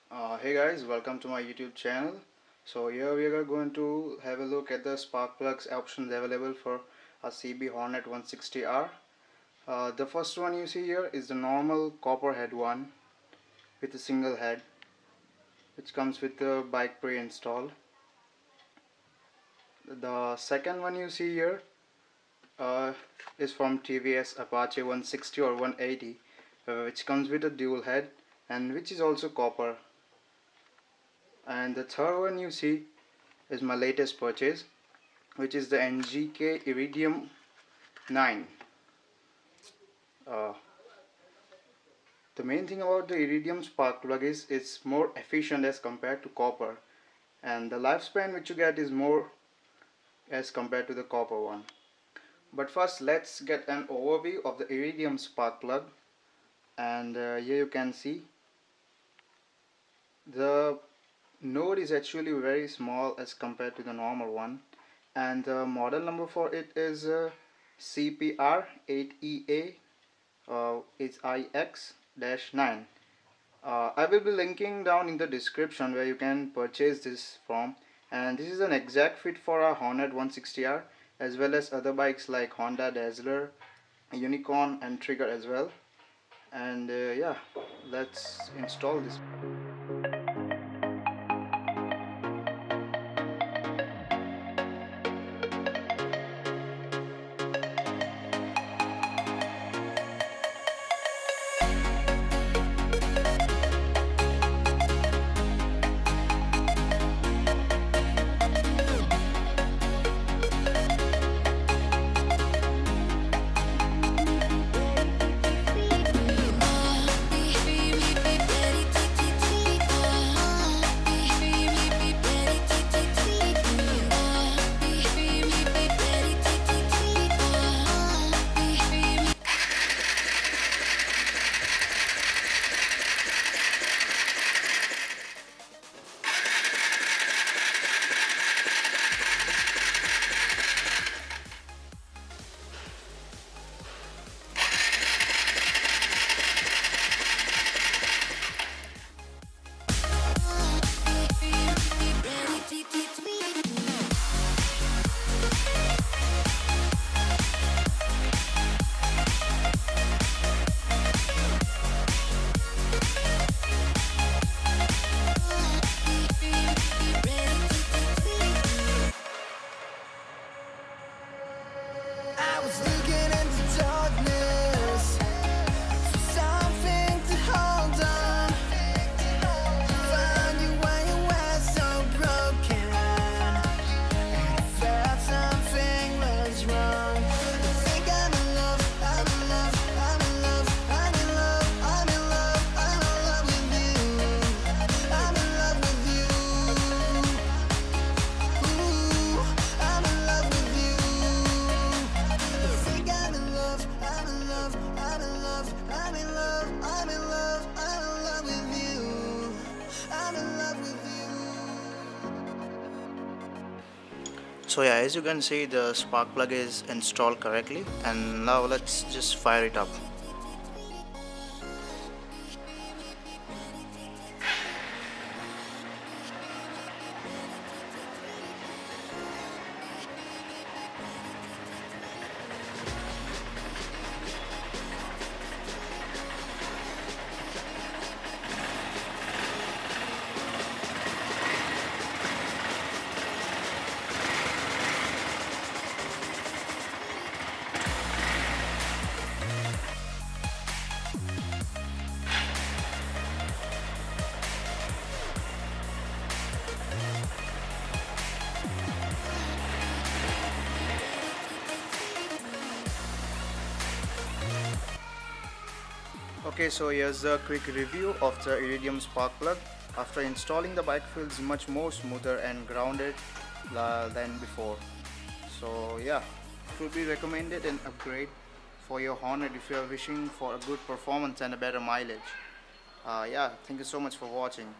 Hey guys, welcome to my YouTube channel. So here we are going to have a look at the spark plugs options available for a CB Hornet 160R. The first one you see here is the normal copper head one with a single head, which comes with the bike pre-installed. The second one you see here uh, is from TVS Apache 160 or 180, which comes with a dual head and which is also copper. And the third one you see is my latest purchase, which is the NGK Iridium 9. Uh, the main thing about the Iridium Spark Plug is it's more efficient as compared to copper, and the lifespan which you get is more as compared to the copper one. But first let's get an overview of the Iridium Spark Plug. And here you can see the node is actually very small as compared to the normal one, and the model number for it is CPR8EA. It's IX-9. I will be linking down in the description where you can purchase this from, and this is an exact fit for a Hornet 160R as well as other bikes like Honda Dazzler, Unicorn and Trigger as well. And yeah, let's install this. So yeah, as you can see, the spark plug is installed correctly, and now let's just fire it up. Okay, so here's a quick review of the Iridium Spark Plug. After installing, the bike feels much more smoother and grounded than before. So yeah, it would be recommended an upgrade for your Hornet if you are wishing for a good performance and a better mileage. Yeah, thank you so much for watching.